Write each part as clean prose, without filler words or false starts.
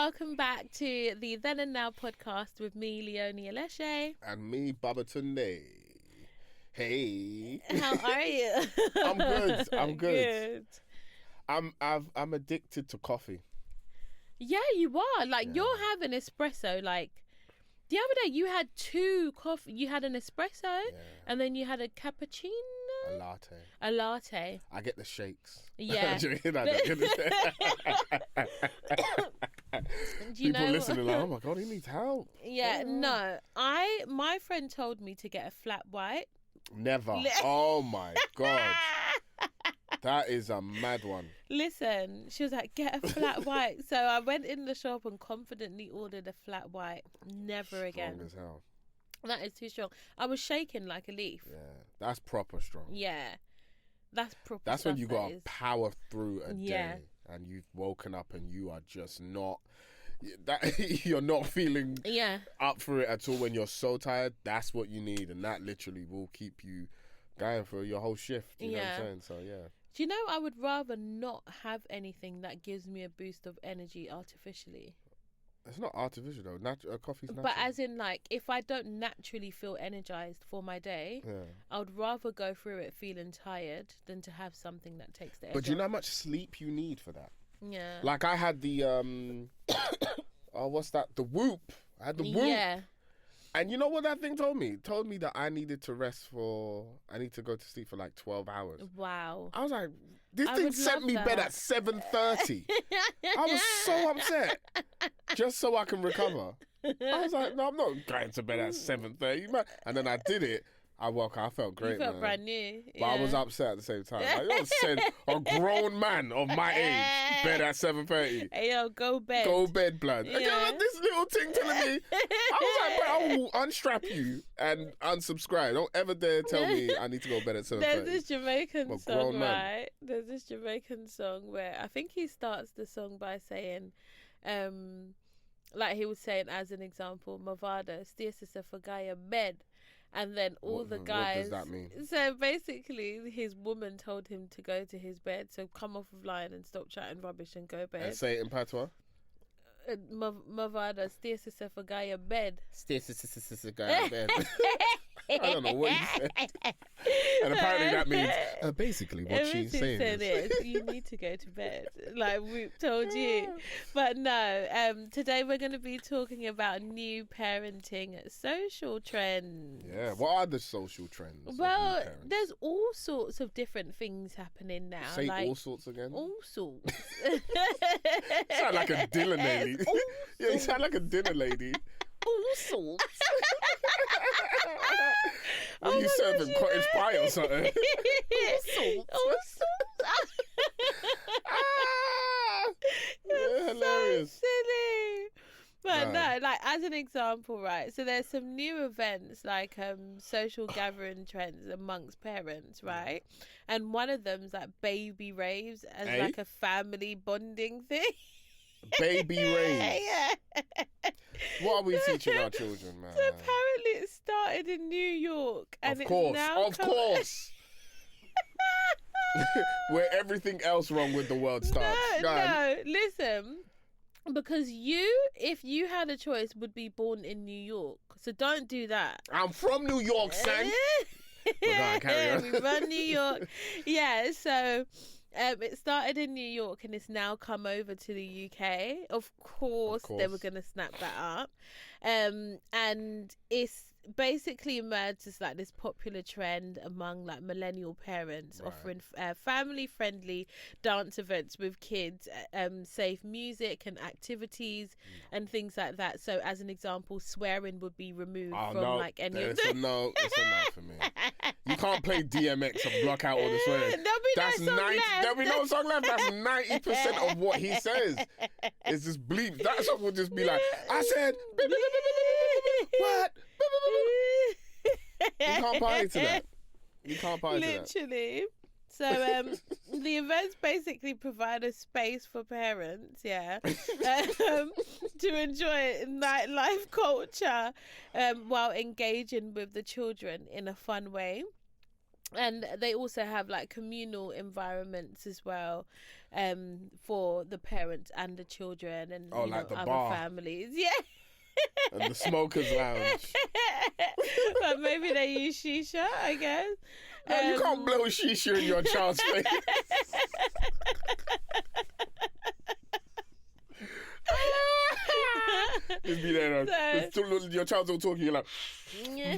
welcome back to the Then and Now podcast with me, Leonie Aleshe. And me, Babatunde. Hey. How are you? I'm good. I'm addicted to coffee. Yeah, you are. You're having espresso. The other day you had two coffee. You had an espresso and then you had a cappuccino. A latte. I get the shakes. Yeah. Do you know People listening like, oh my God, he needs help. Yeah, no. My friend told me to get a flat white. Never. Oh my God. That is a mad one. Listen, she was like, get a flat white. So I went in the shop and confidently ordered a flat white. Never again. Strong as hell. That is too strong. I was shaking like a leaf. Yeah, that's proper strong. Yeah, that's proper. That's when you got to power through a day and you've woken up and you are just not... you're not feeling up for it at all. When you're so tired, that's what you need, and that literally will keep you going for your whole shift. You know what I'm saying? So yeah. Do you know, I would rather not have anything that gives me a boost of energy artificially. It's not artificial though. Coffee's natural. But as in, if I don't naturally feel energized for my day, I would rather go through it feeling tired than to have something that takes the edge. But do you know how much sleep you need for that? Yeah. I had the what's that? The Whoop. I had the Whoop. Yeah. And you know what that thing told me? It told me that I needed to I need to go to sleep for 12 hours. Wow. I was like, this thing sent me bed at 7:30. I was so upset. Just so I can recover. I was like, no, I'm not going to bed at 7:30. And then I did it. I woke up, I felt great. You felt brand new. But I was upset at the same time. You don't send a grown man of my age bed at 7:30. Hey, yo, go bed. Go bed, blood. Yeah. This little thing telling me. I was like, bro, I will unstrap you and unsubscribe. Don't ever dare tell me I need to go to bed at 7:30. There's this Jamaican song, right? There's this Jamaican song where I think he starts the song by saying, he was saying as an example, Mavada, Stiesa Fagaya bed. And then all the guys... What does that mean? So basically, his woman told him to go to his bed. So come off of line and stop chatting rubbish and go bed. And say it in patois? Mavada, Stiesa Fagaya bed. Stiesa Fagaya bed. I don't know what he said. And apparently that means basically what she's saying is you need to go to bed, like Whoop told you. But no, today we're going to be talking about new parenting social trends. Yeah, what are the social trends? Well, there's all sorts of different things happening now. Say all sorts again? All sorts. You sound like a dinner lady. Yeah, you sound like a dinner lady. All sorts. Are you serving cottage pie or something? All sorts. All sorts. Yeah, hilarious. So silly. But no, as an example, right? So there's some new events social gathering trends amongst parents, right? And one of them's baby raves as a family bonding thing. Baby raves. Yeah. What are we teaching our children, man? So apparently it started in New York. And of course. Where everything else wrong with the world starts. No, listen. Because if you had a choice, would be born in New York. So don't do that. I'm from New York, son. Carry on. We run New York. Yeah, so... it started in New York and it's now come over to the UK. Of course. They were going to snap that up. And it's basically emerged as this popular trend among millennial parents, offering family-friendly dance events with kids, safe music and activities and things like that. So as an example, swearing would be removed from any of them. It's a no for me. You can't play DMX and block out all the swearing. There'll be no song left. That's 90% of what he says. It's just bleep. That song would just be like, I said, what? You can't party to that. You can't party to that. Literally. So the events basically provide a space for parents, to enjoy nightlife culture while engaging with the children in a fun way. And they also have like communal environments as well. for the parents and the children and like the other bar. families. Yeah. And the smokers lounge. But maybe they use shisha, I guess. No, you can't blow shisha in your child's face. Just be there. Your child's all talking. You're like, yeah.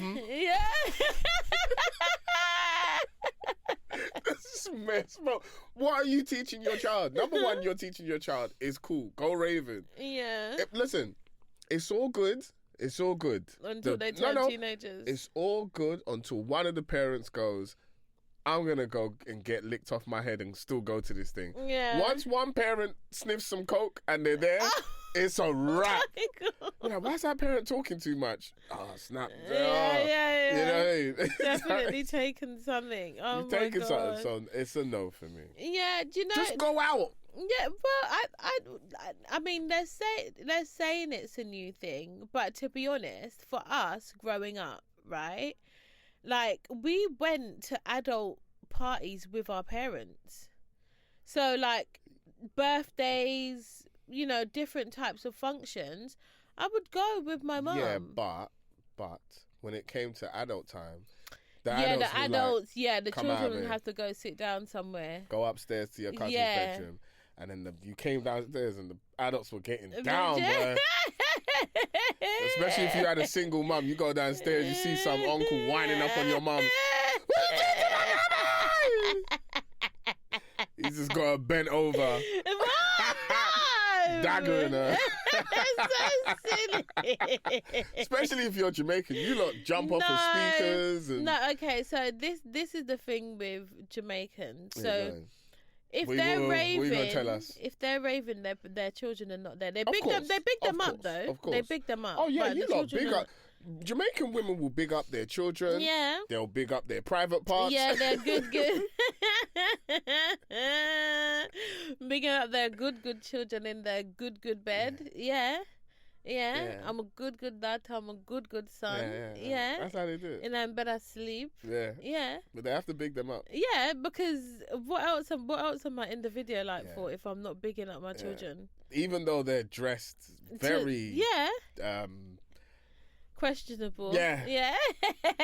This is mess, bro. What are you teaching your child? Number one, you're teaching your child is cool. Go Raven. Yeah. Listen, it's all good. It's all good. Until they turn teenagers. It's all good until one of the parents goes, I'm going to go and get licked off my head and still go to this thing. Yeah. Once one parent sniffs some coke and they're there, it's a wrap. Oh, like, why's that parent talking too much? Oh, snap. Yeah. You know what I mean? Definitely taken something. Oh, you've taken something, so it's a no for me. Yeah, do you know? Just go out. Yeah, well, I mean, they're saying it's a new thing, but to be honest, for us growing up, right, like we went to adult parties with our parents, so like birthdays, different types of functions, I would go with my mum. Yeah, but when it came to adult time. The children would have to go sit down somewhere. Go upstairs to your cousin's bedroom. And then you came downstairs and the adults were getting down, bro. Especially if you had a single mum. You go downstairs, you see some uncle whining up on your mum. He's just got her bent over. Daggering her. That's so silly. Especially if you're Jamaican. You lot jump off of speakers. And... No, okay, so this is the thing with Jamaicans. So... Yeah, if they're raving, their children are not there. They big them up though. Of course. They big them up. Oh yeah, you lot big up. Jamaican women will big up their children. Yeah. They'll big up their private parts. Yeah, they're good. Bigging up their good children in their good bed. Yeah. Yeah. I'm a good dad. I'm a good son. Yeah. That's how they do it. And I'm better sleep. Yeah. Yeah. But they have to big them up. Yeah, because what else am I in the video for if I'm not bigging up my children? Even though they're dressed very questionable. Yeah. Yeah.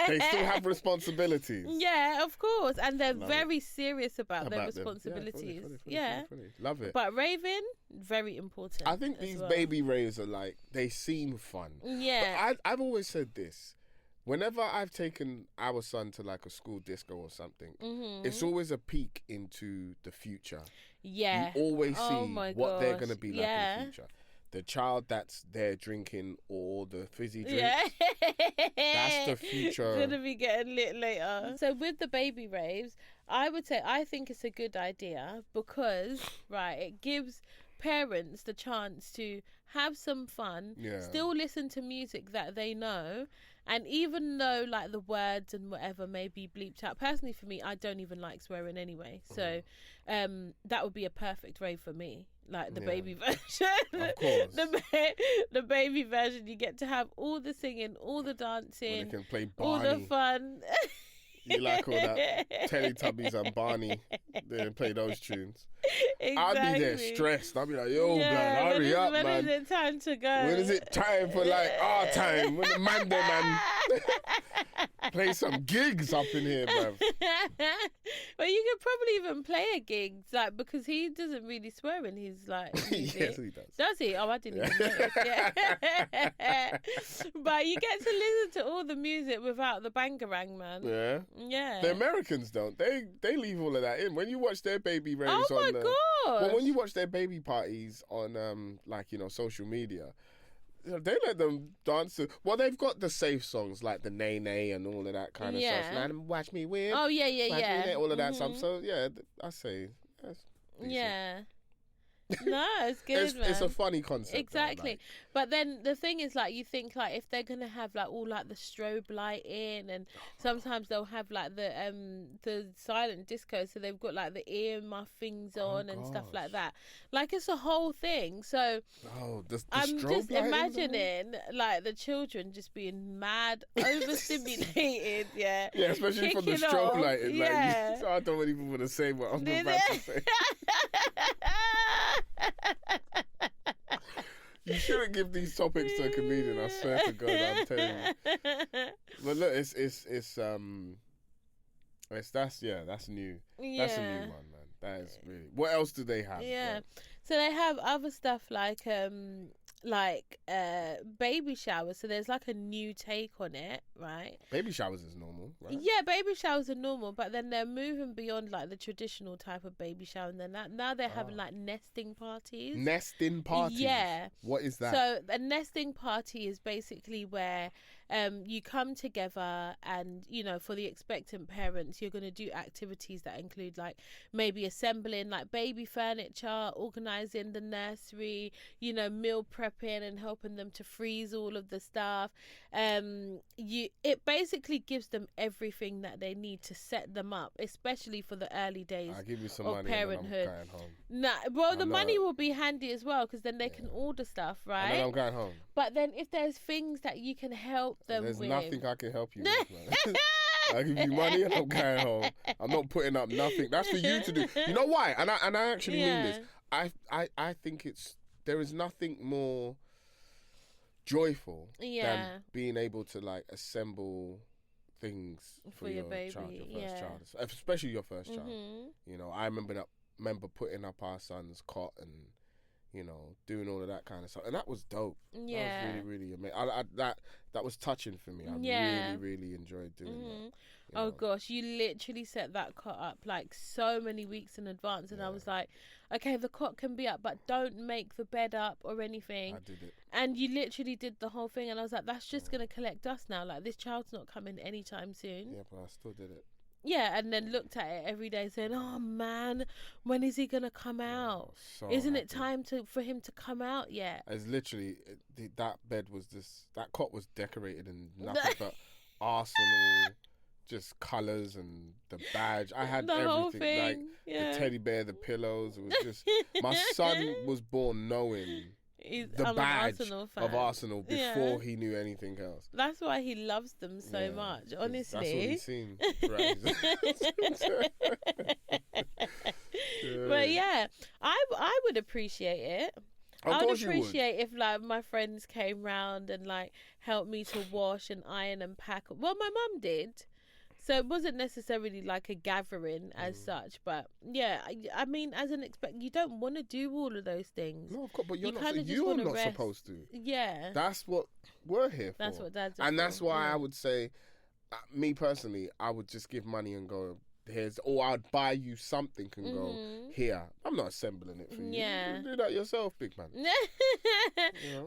They still have responsibilities. Yeah, of course. And they're very serious about their responsibilities. Fully. Love it. But raving, very important. I think these baby raves are like, they seem fun. Yeah. But I've always said this. Whenever I've taken our son to like a school disco or something, it's always a peek into the future. Yeah. You always see what they're going to be like in the future. The child that's there drinking all the fizzy drinks. Yeah. That's the future. Gonna be getting lit later. So with the baby raves, I would say I think it's a good idea because, it gives parents the chance to have some fun, still listen to music that they know, and even though like the words and whatever may be bleeped out, personally for me, I don't even like swearing anyway, so that would be a perfect rave for me. Like the baby version. Of course. The baby version, you get to have all the singing, all the dancing, when they can play Barney. All the fun. You like all that Teletubbies and Barney. They play those tunes. Exactly. I'll be there stressed. I'll be like, yo, man, hurry up, man. When is it time to go? When is it time for like our time? When the man play some gigs up in here, bruv. Well, you could probably even play a gig, like, because he doesn't really swear in his like music. Yes, he does. Does he? Oh, I didn't even notice. Yeah. But you get to listen to all the music without the bangarang, man. Yeah. Yeah. The Americans don't. They leave all of that in. When you watch their baby raves oh my god. Well, when you watch their baby parties on social media, they let them dance to. Well, they've got the safe songs like the Nay Nay and all of that kind of stuff. Now, watch me win. Oh yeah. All of that stuff. So yeah, I say that's decent. Yeah. No, it's good, man. It's a funny concept. Exactly. Like, but then the thing is, like, you think, like, if they're gonna have like all like the strobe light in, and sometimes they'll have like the silent disco, so they've got like the ear muff things on and stuff like that. Like, it's a whole thing. So I'm just imagining like the children just being mad, overstimulated. Yeah, especially from the strobe lighting. Like, so I don't even want to say what I'm about to say. You shouldn't give these topics to a comedian. I swear to God, I'm telling you. But look, that's new. That's a new one, man. That is really. What else do they have? Yeah, so they have other stuff like baby showers. So there's like a new take on it, right? Baby showers is normal, right? Yeah, baby showers are normal, but then they're moving beyond like the traditional type of baby shower, and then now they're having like nesting parties. Nesting parties? Yeah. What is that? So a nesting party is basically where you come together, and for the expectant parents, you're going to do activities that include like maybe assembling like baby furniture, organising the nursery, meal prepping and helping them to freeze all of the stuff. It basically gives them everything that they need to set them up, especially for the early days I'll give you some of money parenthood. And then I'm going home. The money will be handy as well, because then they can order stuff, right? And then I'm going home. But then if there's things that you can help them with, there's nothing I can help you with, man. I give you money and I'm going home. I'm not putting up nothing. That's for you to do. You know why? And I actually mean this. I think there is nothing more joyful than being able to like assemble things for your baby, child, your first child, especially your first child. I remember putting up our son's cot and doing all of that kind of stuff, and that was dope. Yeah, that was really, really amazing. That was touching for me. I really, really enjoyed doing that. Oh gosh, you literally set that cot up like so many weeks in advance, and I was like, okay, the cot can be up, but don't make the bed up or anything. I did it. And you literally did the whole thing, and I was like, that's just gonna collect dust now. Like, this child's not coming anytime soon. Yeah, but I still did it. Yeah, and then looked at it every day saying, oh man, when is he going to come out? So Isn't happy. it time for him to come out yet? It's literally, that bed was that cot was decorated in nothing but Arsenal, just colours and the badge. I had the everything. whole thing. Like the teddy bear, the pillows. It was just, my son was born knowing the badge of Arsenal before he knew anything else. That's why he loves them so much, honestly. That's what he's seen. But yeah, I would appreciate it. I would appreciate if like my friends came round and like helped me to wash and iron and pack. Well, my mum did. So it wasn't necessarily like a gathering as such, but yeah, I mean, as an you don't want to do all of those things. No, of course, but you're not supposed to. Yeah, that's what we're here for. That's what Dad's. And that's why I would say, me personally, I would just give money and go, or I'd buy you something and go, here. I'm not assembling it for you. Yeah. You do that yourself, big man.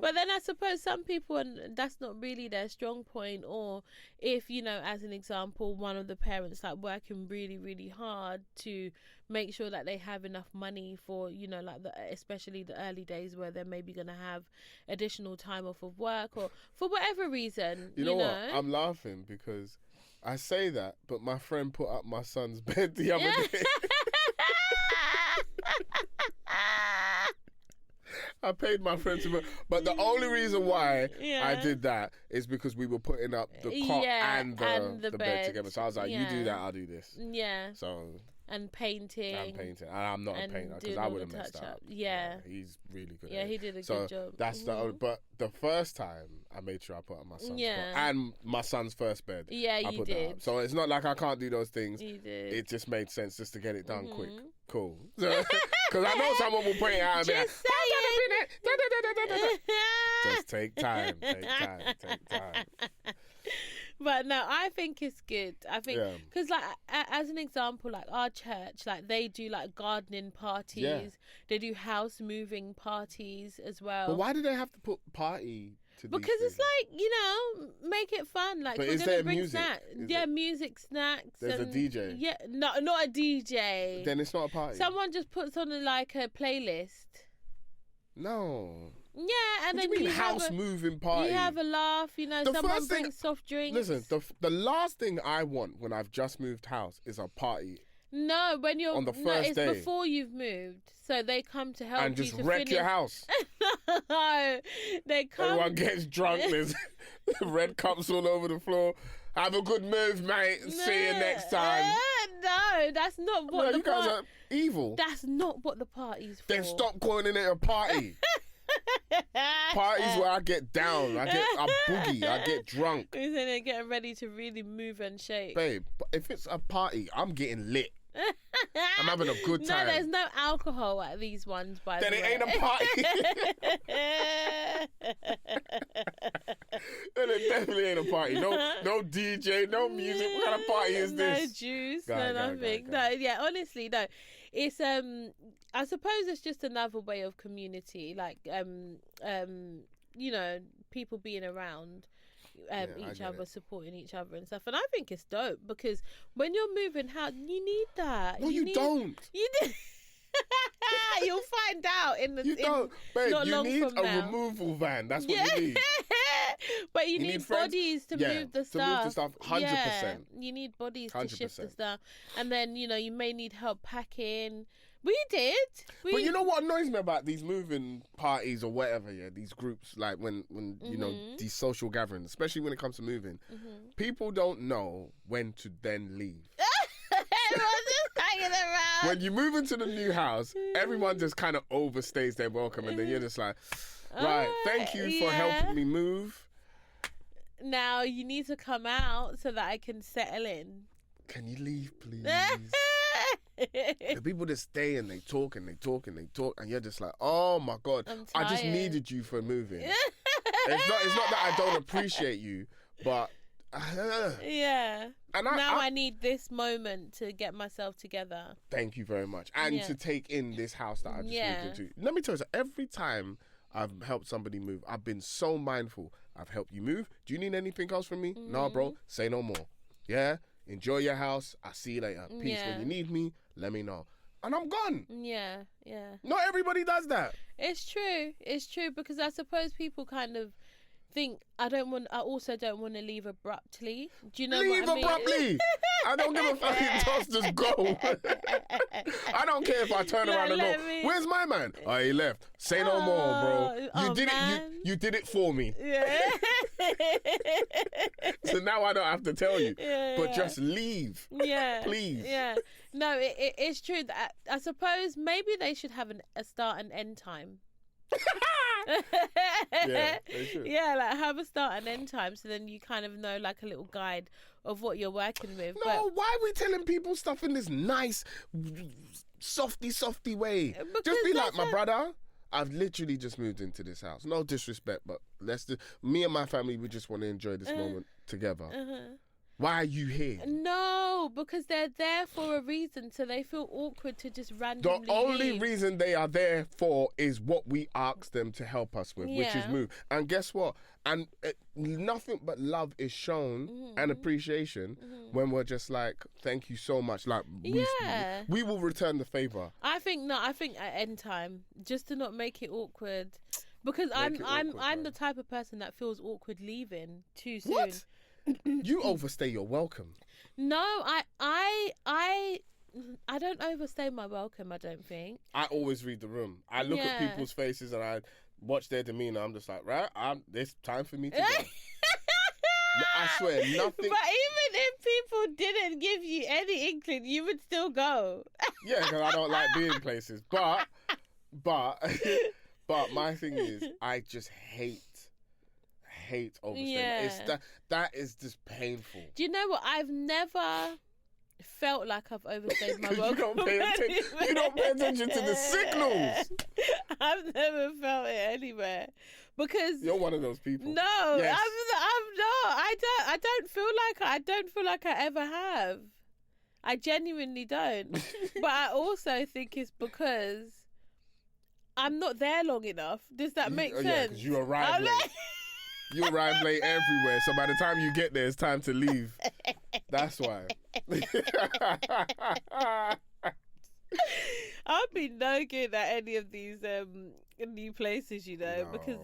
But then I suppose some people, and that's not really their strong point, or if, as an example, one of the parents like working really, really hard to make sure that they have enough money for, like especially the early days where they're maybe going to have additional time off of work, or for whatever reason. You know what? I'm laughing because I say that, but my friend put up my son's bed the other day. I paid my friend to, but the only reason why I did that is because we were putting up the cot and the bed together. So I was like, you do that, I'll do this. Yeah. So. And painting. And I'm not a painter because I would have messed up. Yeah. He's really good at it. Yeah, he did a good job. That's but the first time I made sure I put up my son's cot and my son's first bed. Yeah, I put that up. So it's not like I can't do those things. You did. It just made sense just to get it done quick. Cool. Because I know someone will point it out and be like, just take time. Take time. But no, I think it's good. I think because like as an example, like our church, like they do like gardening parties. Yeah. They do house moving parties as well. But why do they have to put party to these Because it's things? like, make it fun. Like, but we're is gonna there bring music? snacks. Music, snacks. There's a DJ. Yeah, no, not a DJ. Then it's not a party. Someone just puts on like a playlist. No. Yeah, and what then do you mean house moving party? You have a laugh, someone brings soft drinks. Listen, the last thing I want when I've just moved house is a party. No, when you're on the first day. It's before you've moved, so they come to help and you just to wreck finish. your house. No, they come. Everyone gets drunk. There's red cups all over the floor. Have a good move, mate. See you next time. No, that's not what. You guys are evil. That's not what the party's for. Then stop calling it a party. Parties where I get down, I boogie, I get drunk. Then they're getting ready to really move and shake. Babe, if it's a party, I'm getting lit. I'm having a good time. No, there's no alcohol at these ones, by the way. Then it ain't a party. Then it definitely ain't a party. No DJ, no music. What kind of party is this? No juice, no nothing. No, yeah, honestly, no. It's I suppose it's just another way of community, like people being around each other, supporting each other and stuff. And I think it's dope because when you're moving house, you need that. No, you don't. You do. You'll find out in the. You don't, babe. You need a now. Removal van. That's what you need. But you need bodies to move the stuff. To move the stuff, 100%. Yeah, you need bodies 100%. To shift the stuff, and then you may need help packing. We did. But you know what annoys me about these moving parties or whatever, these groups, like when these social gatherings, especially when it comes to moving, people don't know when to then leave. Everyone's just hanging around. When you move into the new house, everyone just kind of overstays their welcome, and then you're just like, right, thank you for helping me move. Now you need to come out so that I can settle in. Can you leave, please? The people that stay and they talk and they talk and they talk, and you're just like, oh my God, I just needed you for moving. It's not that I don't appreciate you, but yeah. And I need this moment to get myself together. Thank you very much, and to take in this house that I just moved into. Let me tell you, every time I've helped somebody move, I've been so mindful. I've helped you move. Do you need anything else from me? No, bro. Say no more. Yeah. Enjoy your house. I'll see you later. Peace. When you need me, let me know. And I'm gone. Yeah. Not everybody does that. It's true because I suppose people kind of think I also don't want to leave abruptly. Do you know what I mean? Leave abruptly. I don't give a fucking toss. Just go. I don't care if I turn around and go, where's my man? Oh, he left. Say no more, bro. You did it. You did it for me. Yeah. So now I don't have to tell you. But just leave. Yeah. Please. Yeah. No, it's true. That I suppose maybe they should have a start and end time. Yeah, they should. Yeah, like have a start and end time, so then you kind of know like a little guide of what you're working with. No, why are we telling people stuff in this nice, softy way? Because just be like, my brother, I've literally just moved into this house. No disrespect, but me and my family, we just want to enjoy this moment together. Why are you here? No, because they're there for a reason, so they feel awkward to just randomly The only leave. reason they are there for is what we ask them to help us with, which is move. And guess what? And nothing but love is shown and appreciation when we're just like, thank you so much. Like, we will return the favor. I think at end time, just to not make it awkward, because I'm the type of person that feels awkward leaving too soon. What? You overstay your welcome. No, I don't overstay my welcome, I don't think. I always read the room. I look at people's faces and I watch their demeanour. I'm just like, right, it's time for me to go. I swear, nothing. But even if people didn't give you any inkling, you would still go. Yeah, because I don't like being places. But my thing is, I just hate overstaying. Yeah. That is just painful. Do you know what? I've never felt like I've overstayed my welcome. You don't pay attention to the signals. I've never felt it anywhere. Because you're one of those people. No, yes. I'm not. I don't feel like I ever have. I genuinely don't. But I also think it's because I'm not there long enough. Does that make sense? Yeah, because you arrive late. You arrive late everywhere, so by the time you get there, it's time to leave. That's why. I'll be no good at any of these new places, you know, because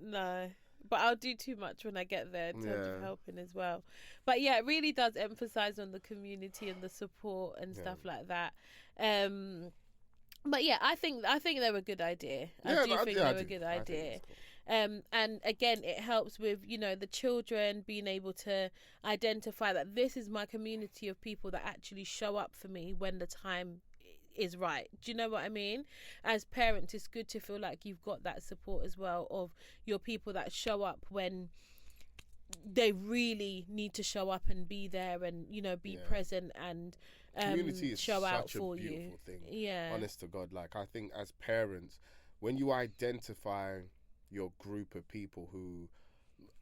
no. But I'll do too much when I get there in terms of helping as well. But yeah, it really does emphasize on the community and the support and stuff like that. But yeah, I think they're a good idea. I do think they're a good idea. Cool. And again, it helps with, you know, the children being able to identify that this is my community of people that actually show up for me when the time is right. Do you know what I mean? As parents, it's good to feel like you've got that support as well of your people that show up when they really need to show up and be there and, you know, be present and community is show out such for a beautiful you. Thing. Yeah. Honest to God, like I think as parents, when you identify your group of people who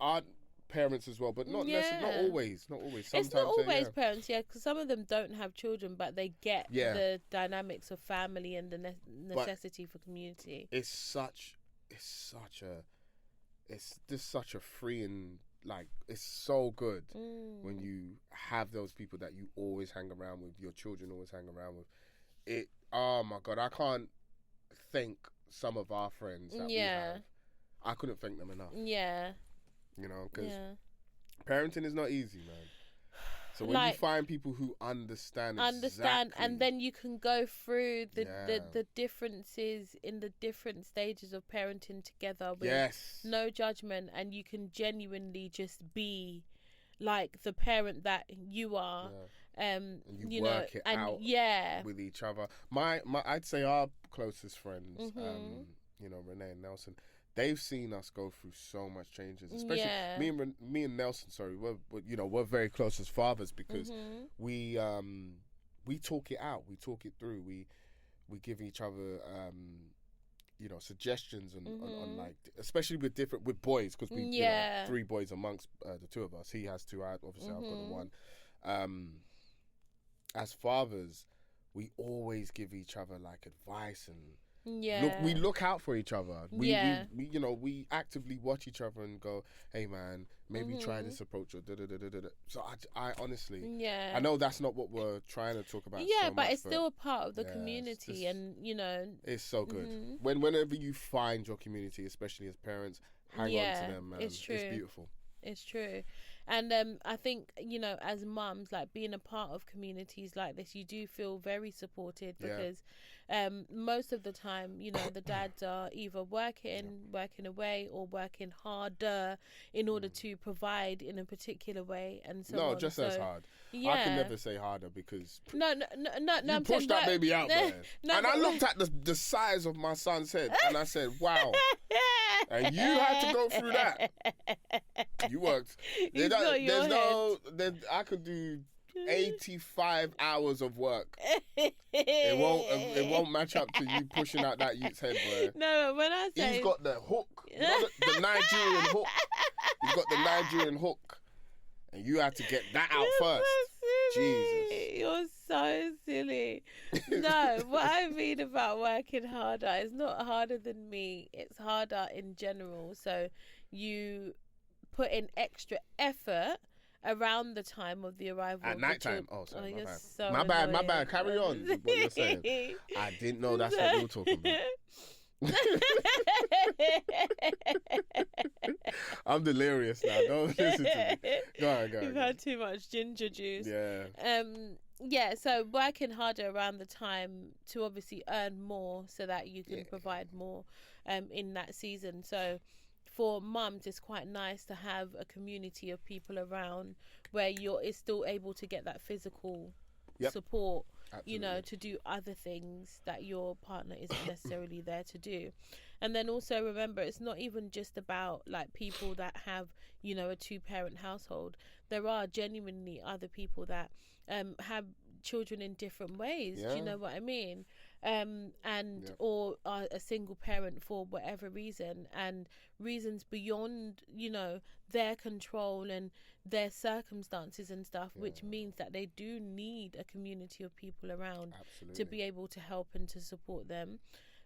aren't parents as well, but not always. Sometimes it's not always parents, because some of them don't have children, but they get the dynamics of family and the necessity for community. It's just such a freeing, like, it's so good when you have those people that you always hang around with, your children always hang around with. It, oh my God, I can't thank some of our friends that we have. I couldn't thank them enough. Yeah. You know, because parenting is not easy, man. So when you find people who understand, and then you can go through the differences in the different stages of parenting together with no judgment, and you can genuinely just be like the parent that you are. And you work it out with each other. My I'd say our closest friends, you know, Renee and Nelson, they've seen us go through so much changes, especially me and Nelson. Sorry, we're very close as fathers because we talk it out, we talk it through, we give each other you know, suggestions on like, especially with boys, because we you know, 3 boys amongst the 2 of us. He has 2, obviously I've got the 1. As fathers, we always give each other like advice and we look out for each other. We you know, we actively watch each other and go, hey man, maybe try this approach or da-da-da-da-da. So I honestly, I know that's not what we're trying to talk about. Yeah, but it's still a part of the community, and you know, it's so good. Whenever you find your community, especially as parents, hang on to them, man. It's true. It's beautiful. It's true. And I think, you know, as mums, like being a part of communities like this, you do feel very supported because most of the time, you know, the dads are either working away or working harder in order to provide in a particular way, and so on. Just as hard. I can never say harder because no. You pushed that baby out there, and I looked at the size of my son's head, and I said, "Wow." And you had to go through that. You worked. I could do 85 hours of work. It won't match up to you pushing out that youth's head, bro. No, when I say he's got the hook, the Nigerian hook. He's got the Nigerian hook, and you had to get that out first. Jesus, you're so silly. No, what I mean about working harder is not harder than me. It's harder in general. So you put in extra effort around the time of the arrival at night time. Oh, sorry, my bad. Carry on. What you're saying. I didn't know that's what you were talking about. I'm delirious now. Don't listen to me. Go ahead. You've had too much ginger juice. Yeah. So working harder around the time to obviously earn more so that you can provide more in that season. So for mums, it's quite nice to have a community of people around where you're still able to get that physical support. Absolutely. You know, to do other things that your partner isn't necessarily there to do. And then also remember, it's not even just about like people that have, you know, a 2-parent household. There are genuinely other people that have children in different ways. Do you know what I mean? Or are a single parent for whatever reason, and reasons beyond, you know, their control and their circumstances and stuff, which means that they do need a community of people around to be able to help and to support them,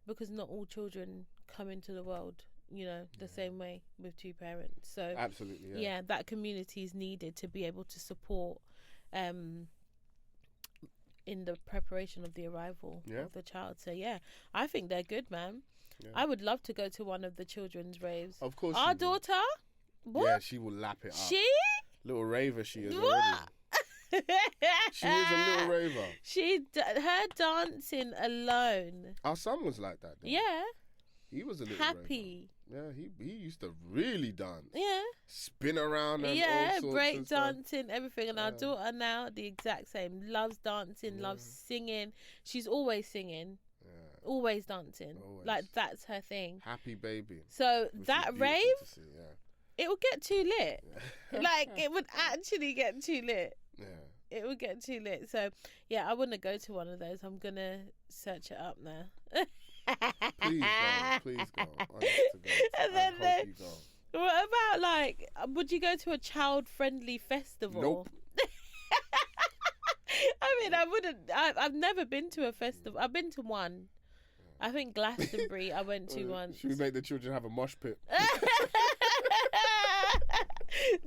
because not all children come into the world, you know, the same way with 2 parents. So that community is needed to be able to support in the preparation of the arrival of the child. So yeah, I think they're good, man. Yeah. I would love to go to one of the children's raves. Of course. Our daughter, what? Yeah, she will lap it up. She? Little raver she is what? already. She is a little raver. Her dancing alone. Our son was like that. Yeah. He was a little happy. Raver. Yeah, he used to really dance. Yeah. Spin around and all sorts break of stuff. dancing, everything. And our daughter now, the exact same. Loves dancing, loves singing. She's always singing. Yeah. Always dancing. Always. Like, that's her thing. Happy baby. So that rave, it would get too lit. Like, it would actually get too lit. Yeah. It would get too lit. So, yeah, I want to go to one of those. I'm going to search it up now. Please go. Please go. I need to go. And then, you go. What about, like, would you go to a child-friendly festival? Nope. I mean, I wouldn't. I've never been to a festival. I've been to one. I think Glastonbury I went to once. Should we make the children have a mosh pit?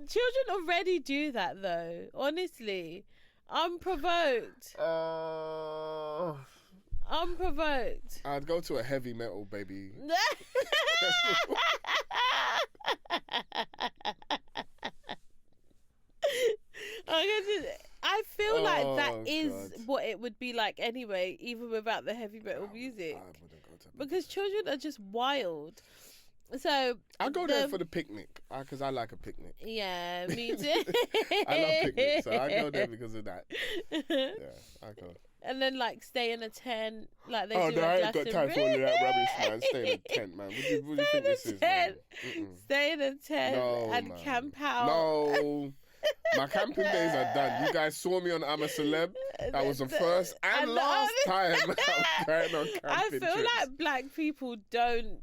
Children already do that, though. Honestly. Unprovoked. Unprovoked. I'd go to a heavy metal, baby. I feel like that is what it would be like anyway, even without the heavy metal music. I wouldn't go to because children are just wild. So I go there for the picnic because I like a picnic. Yeah, me too. I love picnics, so I go there because of that. Yeah, I go. And then like stay in a tent, like they do. Oh no, I ain't got time for all of that rubbish, man. Stay in a tent, man. What do you think this is, man? Stay in a tent and man. camp out. No. My camping days are done. You guys saw me on I'm a Celeb. That was the first and last time I was going on camping I feel trips. like black people don't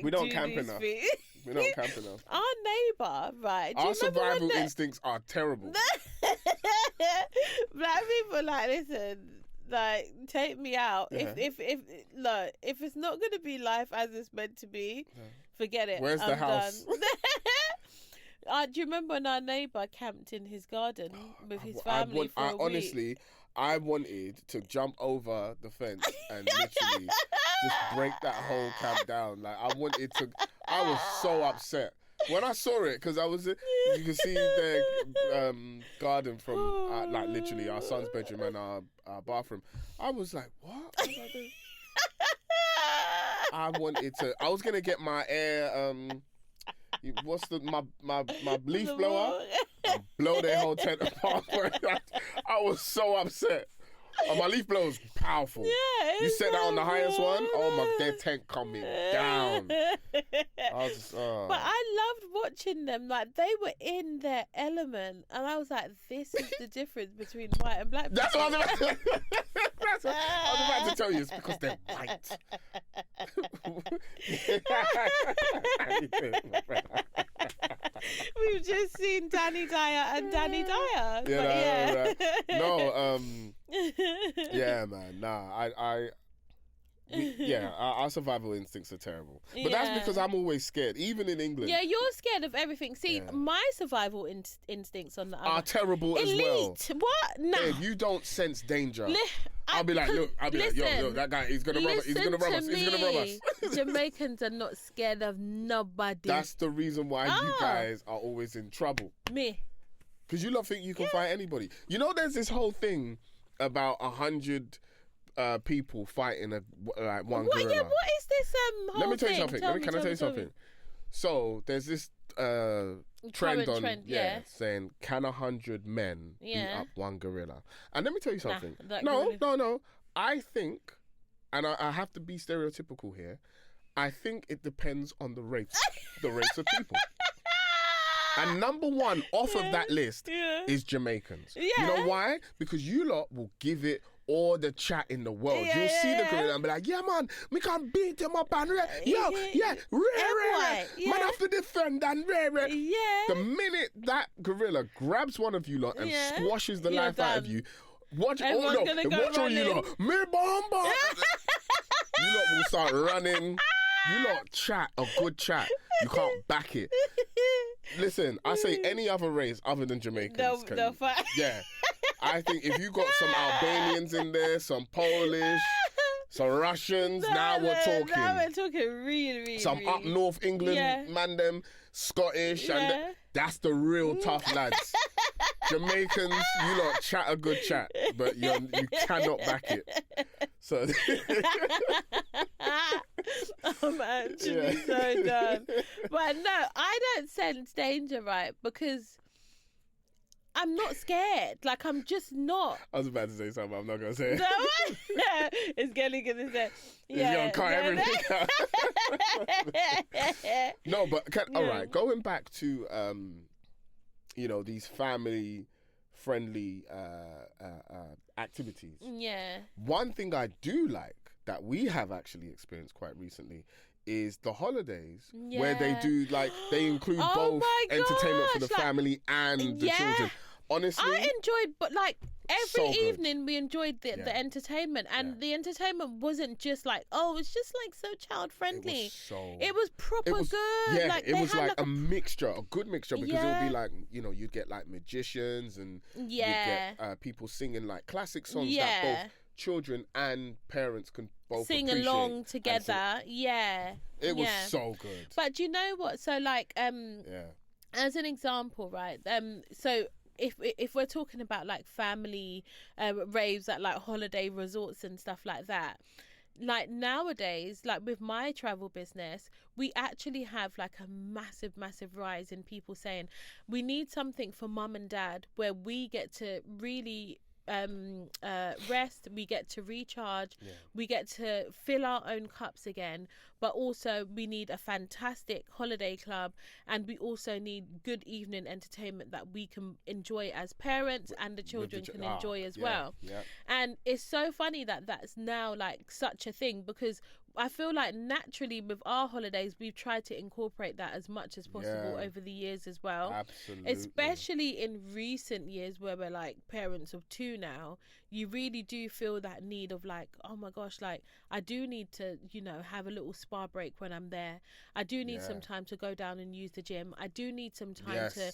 we don't camp enough. We don't camp enough. Our neighbour, right? Our survival instincts are terrible. Black people, like, listen, like, take me out. Yeah. If it's not gonna be life as it's meant to be, forget it. Where's the house? Done. Do you remember when our neighbour camped in his garden with his family for a week? Honestly, I wanted to jump over the fence and literally just break that whole camp down. Like, I was so upset. When I saw it, because you can see their garden from, like, literally our son's bedroom and our bathroom. I was like, what? I was going to get my air... what's my leaf blower? And blow their whole tent apart. I was so upset. My leaf blower was powerful. Yeah, you set that on the highest one. Oh my, their tent coming down. I was just, But I loved watching them. Like, they were in their element, and I was like, "This is the difference between white and black." That's what I was about to. I was about to tell you. It's because they're white. We've just seen Danny Dyer and Danny Dyer. Yeah, right. No, yeah, man. Nah, our survival instincts are terrible. But that's because I'm always scared, even in England. Yeah, you're scared of everything. See, my survival instincts on the other are terrible as well. What? Nah. If you don't sense danger, I'll be like, yo, that guy, he's gonna rob us. He's gonna rob us. Jamaicans are not scared of nobody. That's the reason why you guys are always in trouble. Me. Because you don't think you can fight anybody. You know, there's this whole thing about 100 people fighting one gorilla. Yeah, what is this whole Let me tell you thing? something. Can I tell you something? So there's this trend saying, can 100 men beat up one gorilla? And let me tell you something. No. I think, and I have to be stereotypical here, I think it depends on the race of people. And number one off of that list is Jamaicans. Yeah. You know why? Because you lot will give it all the chat in the world. You'll see the gorilla and be like, yeah, man, we can beat him up and man have to defend and The minute that gorilla grabs one of you lot and squashes the life out of you, watch all you lot. Me bomba. You lot will start running. You lot chat a good chat. You can't back it. Listen, I say any other race other than Jamaicans. They'll fight. Yeah. I think if you got some Albanians in there, some Polish, some Russians, now we're talking. Now we're talking really. Some really. up north England, man, them Scottish, and that's the real tough lads. Jamaicans, you lot chat a good chat, but you cannot back it. So I'm actually so done. But no, I don't sense danger, right? Because I'm not scared. Like, I'm just not. I was about to say something, I'm not going to say it. No, it's Kelly going to say. Yeah, cut everything out. No, but all right, going back to these family-friendly activities. Yeah. One thing I do like that we have actually experienced quite recently is the holidays where they do they include both entertainment for the family and the children. Honestly, I enjoyed, but every evening we enjoyed the entertainment, and the entertainment wasn't just it's just so child friendly. It was proper good. Yeah, it was a mixture, a good mixture, because it would be you'd get magicians and you'd get people singing classic songs that both children and parents can both sing along together. It was so good. But do you know what? So as an example, right? So if we're talking about family raves at holiday resorts and stuff like that, nowadays, with my travel business, we actually have a massive rise in people saying we need something for mum and dad where we get to really rest, we get to recharge, we get to fill our own cups again, but also we need a fantastic holiday club, and we also need good evening entertainment that we can enjoy as parents and the children can enjoy as well. And it's so funny that that's now such a thing, because I feel naturally with our holidays we've tried to incorporate that as much as possible over the years as well. Absolutely. Especially in recent years where we're parents of two now, you really do feel that need of oh my gosh, I do need to have a little spa break when I'm there. I do need some time to go down and use the gym. I do need some time to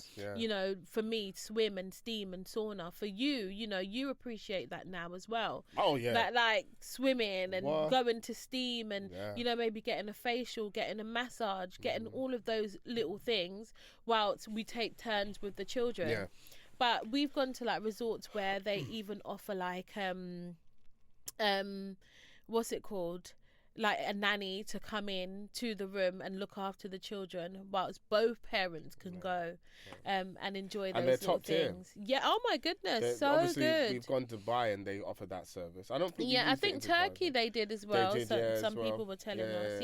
for me, swim and steam and sauna. For you, you appreciate that now as well. Oh yeah. That swimming and going to steam and maybe getting a facial, getting a massage, getting all of those little things whilst we take turns with the children. But we've gone to resorts where they even offer what's it called, a nanny to come in to the room and look after the children whilst both parents can go and enjoy those little things. Yeah, oh my goodness, so good. We've gone to Dubai and they offer that service. I don't think I think Turkey they did as well. Some people were telling us.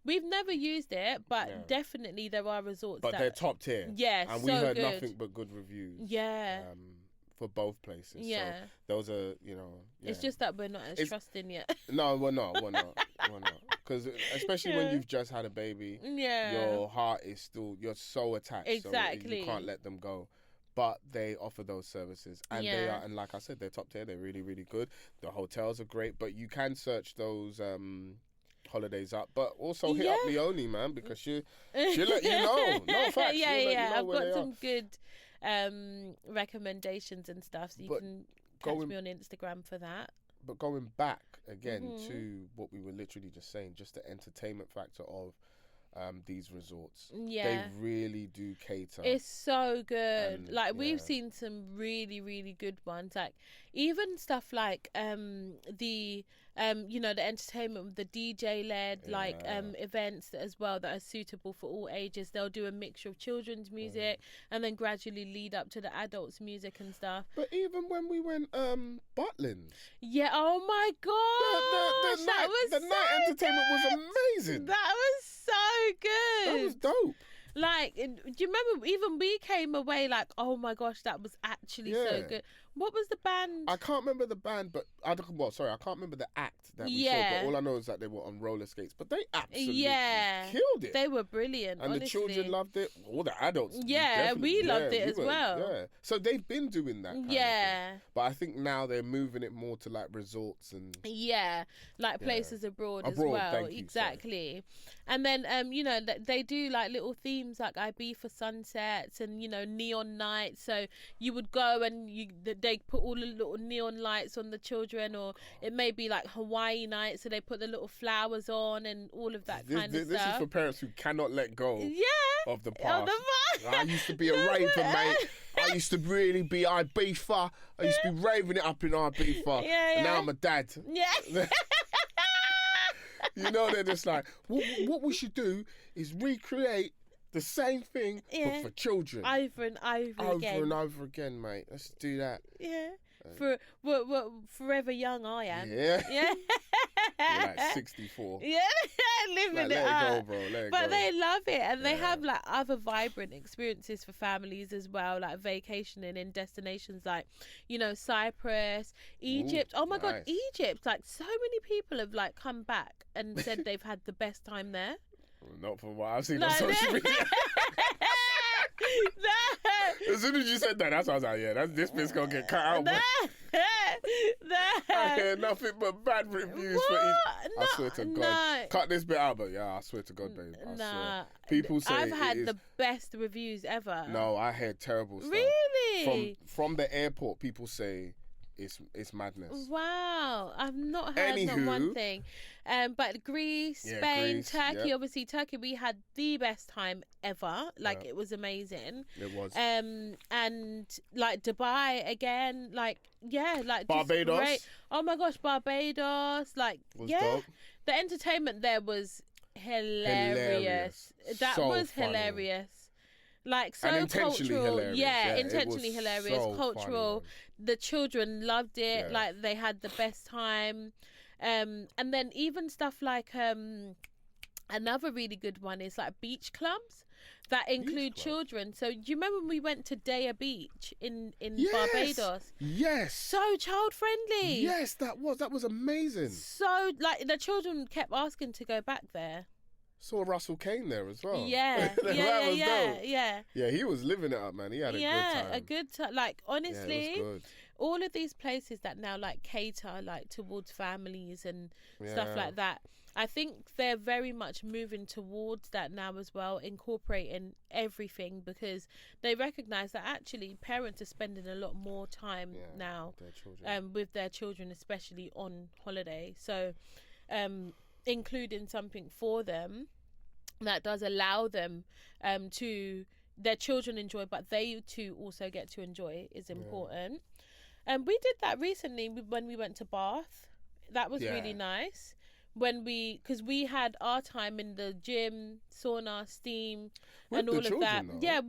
We've never used it, but definitely there are resorts but they're top tier. And we heard nothing but good reviews. For both places. So those are, it's just that we're not as trusting yet. No, we're not. Because especially when you've just had a baby, your heart is still, you're so attached. Exactly. So you can't let them go. But they offer those services, and they are, and like I said, they're top tier. They're really, really good. The hotels are great, but you can search those holidays up, but also hit up Leonie, man, because she'll let you know. No, facts. I've got some good recommendations and stuff, so you can catch me on Instagram for that. But going back again to what we were literally just saying, just the entertainment factor of these resorts, they really do cater. It's so good. And, we've seen some really, really good ones. Even stuff the the entertainment with the DJ led events as well that are suitable for all ages. They'll do a mixture of children's music and then gradually lead up to the adults' music and stuff. But even when we went Butlins, oh my god, the night entertainment was amazing. That was so good. That was dope. Do you remember even we came away oh my gosh, that was actually so good. What was the band? I can't remember the band, but I can't remember the act that we saw. But all I know is that they were on roller skates. But they absolutely killed it. They were brilliant, and honestly. The children loved it. All the adults, we loved it as well. Yeah, so they've been doing that. Kind of thing. But I think now they're moving it more to resorts and places abroad as well. Exactly. And then they do little themes like Ibiza sunsets and neon nights. So you would go and they put all the little neon lights on the children, or it may be like Hawaii night, so they put the little flowers on and all of that kind of stuff. This is for parents who cannot let go of the past. Of the past. I used to be a raver, mate. I used to really be Ibiza. I used to be raving it up in Ibiza. And now I'm a dad. Yeah. You know, they're just like, what we should do is recreate the same thing, but for children. Over and over again. Over and over again, mate. Let's do that. Yeah. Forever young I am. Yeah. Yeah. You're like 64. Yeah. Living like, it up. Let it go, bro. Let it but go. they love it, and they have like other vibrant experiences for families as well, like vacationing in destinations like, you know, Cyprus, Egypt. Oh my God, Egypt! Like so many people have like come back and said they've had the best time there. Not from what I've seen on social media. As soon as you said that, that's what I was like, yeah, this bit's gonna get cut out. I hear nothing but bad reviews for each. I swear to God. Cut this bit out, but yeah, I swear to God, babe. I swear. People say I've had the best reviews ever. No, I heard terrible stuff. Really? From the airport, people say it's madness. Wow, I've not heard not one thing. But Greece, Spain, Turkey. Obviously, Turkey, we had the best time ever. Like it was amazing. It was. And like Dubai again. Like like Barbados. Just great. Oh my gosh, Barbados. Like dope. The entertainment there was hilarious. That so was funny. Hilarious. Like so cultural, hilarious. Intentionally hilarious, so cultural. Funny. The children loved it. Like they had the best time. And then even stuff like another really good one is like beach clubs that include children. So do you remember when we went to Daya Beach in Barbados? Yes. So child friendly. Yes, that was amazing. So like the children kept asking to go back there. Saw Russell Kane there as well. Yeah, Yeah, he was living it up, man. He had a good time. Yeah, a good time. Like honestly, it was good. All of these places that now like cater like towards families and stuff like that, I think they're very much moving towards that now as well, incorporating everything, because they recognise that actually parents are spending a lot more time now with their children, especially on holiday. So including something for them that does allow them to their children enjoy, but they too also get to enjoy is important. And we did that recently when we went to Bath. That was really nice. Because we had our time in the gym, sauna, steam, with and all of that. Though. Yeah,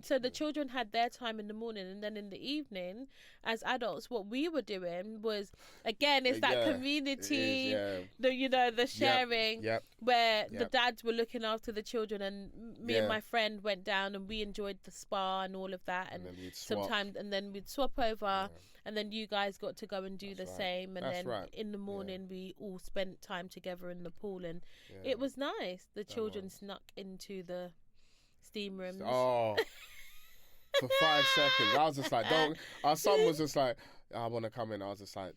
so the children had their time in the morning, and then in the evening, as adults, what we were doing was, again, it's that community, the sharing, where the dads were looking after the children, and me and my friend went down and we enjoyed the spa and all of that, and then we'd swap over. And then you guys got to go and do the same. And then in the morning, we all spent time together in the pool. And it was nice. The children snuck into the steam rooms. Oh, for 5 seconds. I was just like, don't. Our son was just like, I want to come in. I was just like,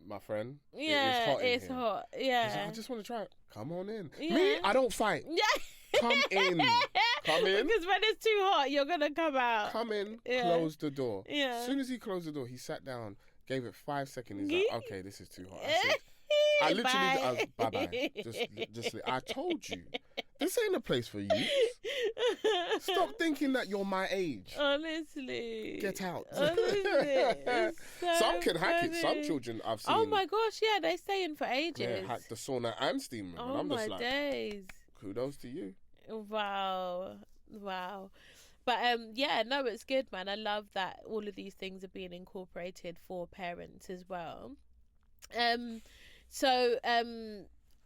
my friend, it's hot. Yeah. He's like, I just want to try it. Come on in. Me, I don't fight. Yeah. Come in. Because when it's too hot, you're going to come out. Come in, close the door. Yeah. As soon as he closed the door, he sat down, gave it 5 seconds. He's like, okay, this is too hot. I was bye-bye. Just, I told you, this ain't a place for you. Stop thinking that you're my age. Honestly. Get out. Honestly. Some can hack it. Some children I've seen. Oh my gosh, yeah, they stay in for ages. Yeah, hack the sauna and steam room. Oh and I'm my just like, days. Kudos to you. Wow. But no, it's good, man. I love that all of these things are being incorporated for parents as well.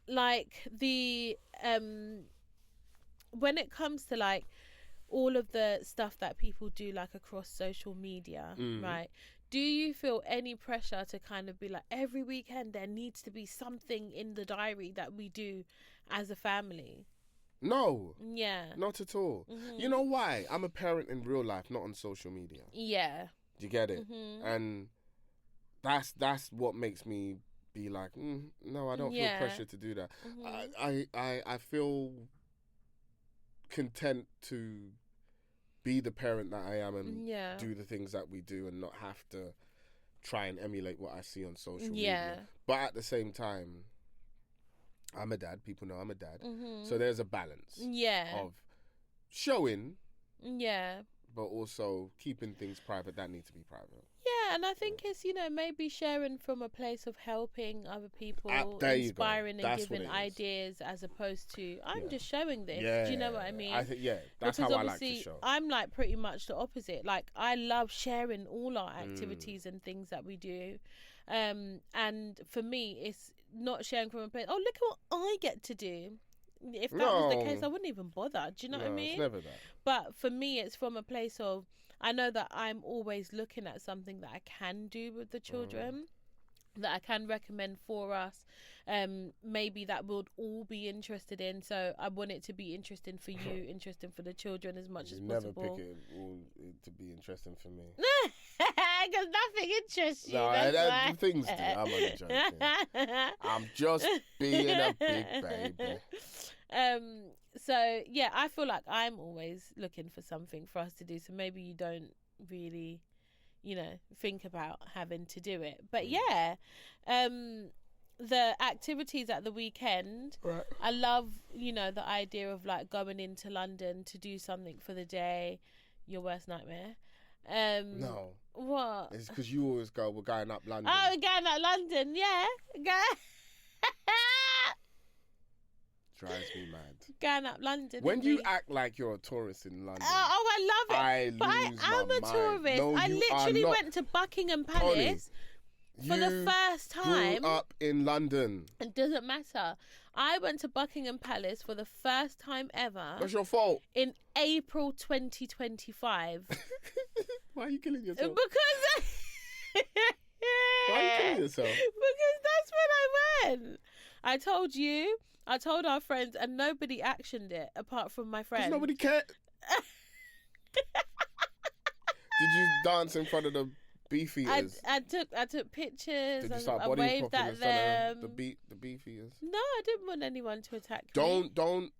Like the when it comes to like all of the stuff that people do like across social media, right? Do you feel any pressure to kind of be like, every weekend there needs to be something in the diary that we do as a family? No. Yeah. Not at all. Mm-hmm. You know why? I'm a parent in real life, not on social media. Yeah. Do you get it? Mm-hmm. And that's what makes me be like, no, I don't feel pressure to do that. Mm-hmm. I feel content to be the parent that I am and do the things that we do and not have to try and emulate what I see on social media. But at the same time, I'm a dad. People know I'm a dad. So there's a balance of showing, but also keeping things private that need to be private. Yeah, and I think it's, maybe sharing from a place of helping other people, inspiring and giving ideas, as opposed to, I'm just showing this. Do you know what I mean? I think, that's how I like to show. I'm like pretty much the opposite. Like, I love sharing all our activities and things that we do. And for me, it's not sharing from a place, oh, look at what I get to do. If that was the case, I wouldn't even bother. Do you know what I mean? It's never that. But for me, it's from a place of, I know that I'm always looking at something that I can do with the children, that I can recommend for us, maybe that we'll all be interested in. So I want it to be interesting for you, interesting for the children as much as possible. Never pick it all to be interesting for me. Because nothing interests you. No, the things do. I'm only joking. I'm just being a big baby. So yeah, I feel like I'm always looking for something for us to do. So maybe you don't really, think about having to do it. But yeah, the activities at the weekend, right. I love, the idea of like going into London to do something for the day. Your worst nightmare. No. What? It's because you always go, we're going up London. Oh, we're going up London, yeah. Drives me mad. Going up London. When you act like you're a tourist in London. Oh, I love it. I'm a tourist. No, I literally went to Buckingham Palace for the first time. Grew up in London. It doesn't matter. I went to Buckingham Palace for the first time ever. What's your fault? In April 2025. Why are you killing yourself? Because why are you killing yourself? Because that's when I went. I told you, I told our friends, and nobody actioned it apart from my friends. Nobody cared. Did you dance in front of the beef eaters? I took pictures. Did you start I body waved popping at them. The beef eaters? No, I didn't want anyone to attack me. Don't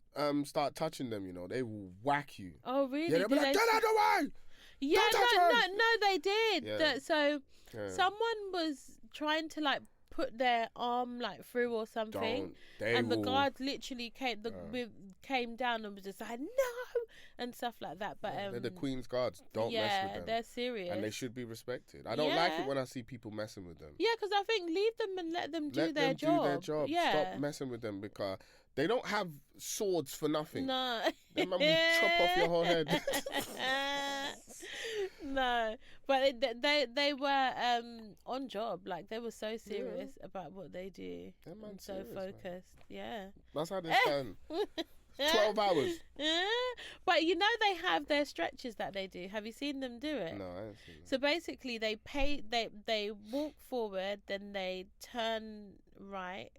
start touching them. They will whack you. Oh really? Yeah, they'll be like, get out of the way. Yeah, no, they did. Yeah. So someone was trying to like put their arm like through or something, and the guards literally came down and was just like no and stuff like that. But they're the Queen's guards. Don't mess with them. They're serious and they should be respected. I don't like it when I see people messing with them. Yeah, because I think leave them and let them do their job. Yeah, stop messing with them because they don't have swords for nothing. No, they man will chop off your whole head. No, but they were on job. Like they were so serious about what they do. And so focused. Man. Yeah, that's how they stand. 12 hours. But they have their stretches that they do. Have you seen them do it? No, I haven't seen So basically, they walk forward, then they turn right,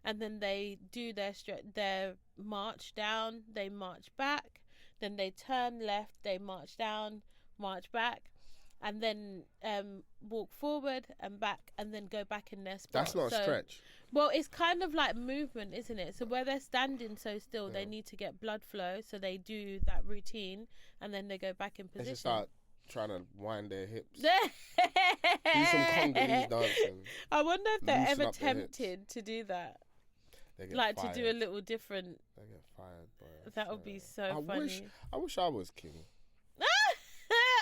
and then they do their march down. They march back, then they turn left. They march down, march back, and then walk forward and back, and then go back in their spot. That's not a stretch. Well, it's kind of like movement, isn't it? So where they're standing so still, they need to get blood flow, so they do that routine, and then they go back in position. They should start trying to wind their hips. Do some Congolese dancing. I wonder if they're ever tempted to do that. They get like fired. To do a little different. They get fired, bro. That would be so funny. I wish I was king.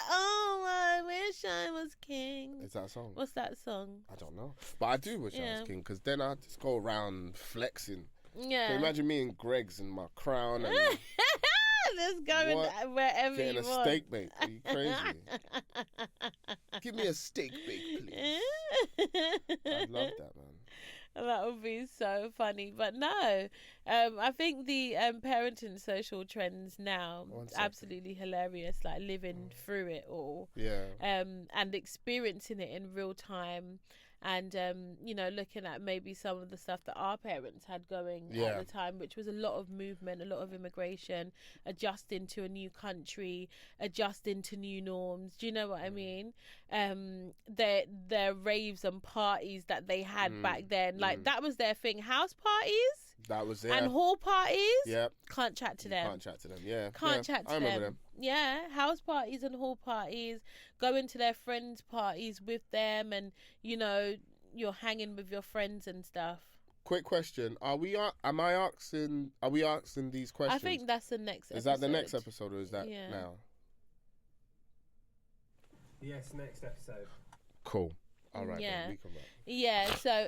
Oh, I wish I was king. Is that a song? What's that song? I don't know. But I do wish I was king, because then I'd just go around flexing. Yeah. Can you imagine me and Greg's in my crown and just going wherever getting you a want. steak bake. Are you crazy? Give me a steak bake, please. I'd love that, man. That would be so funny. But no, I think the parenting social trends now absolutely hilarious. Like living through it all, and experiencing it in real time, and looking at maybe some of the stuff that our parents had going at the time, which was a lot of movement, a lot of immigration, adjusting to a new country, adjusting to new norms. Do you know what I mean? Their raves and parties that they had back then, like that was their thing. House parties. That was it. And hall parties. Yeah. Can't chat to them. Can't chat to them. Yeah. Can't chat to them. I remember them. Yeah, house parties and hall parties. Going to their friends' parties with them, and you're hanging with your friends and stuff. Quick question: Are we asking these questions? I think that's the next episode. Is that the next episode, or is that now? Yes, next episode. Cool. All right. Yeah. Then we can wrap. Yeah. So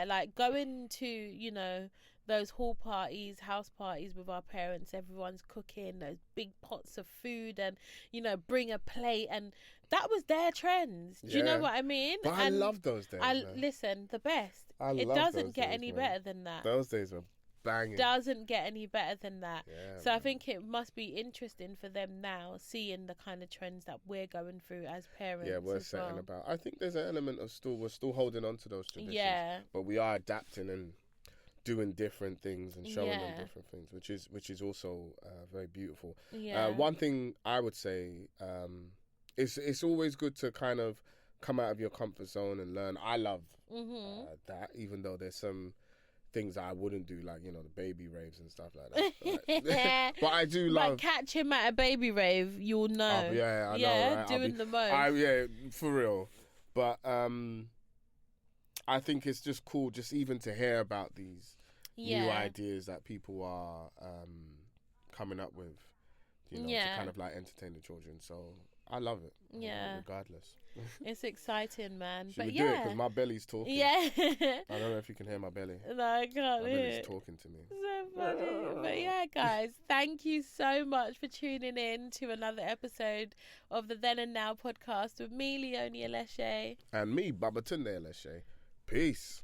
like going to those hall parties, house parties with our parents. Everyone's cooking those big pots of food, and bring a plate, and that was their trends. Do you know what I mean? But I love those days. Listen, the best. It doesn't get any better than that. Those days were banging. Doesn't get any better than that. Yeah, so I think it must be interesting for them now, seeing the kind of trends that we're going through as parents. Yeah, we're setting about. I think there's an element of we're still holding on to those traditions. Yeah. But we are adapting and doing different things and showing them different things, which is also very beautiful. Yeah. One thing I would say, it's always good to kind of come out of your comfort zone and learn. I love that, even though there's some things that I wouldn't do, like the baby raves and stuff like that. But I do love. Like catch him at a baby rave, you'll know. I know, right? Doing the most. For real. But I think it's just cool, just even to hear about these new ideas that people are coming up with, to kind of like entertain the children. So I love it. Regardless. It's exciting, man. Should we do it? Because my belly's talking. Yeah. I don't know if you can hear my belly. No, I can't hear. My belly's talking to me. So funny. But yeah, guys, thank you so much for tuning in to another episode of the Then and Now podcast with me, Leonie Aleshe. And me, Babatunde and Leonie Aleshe. Peace.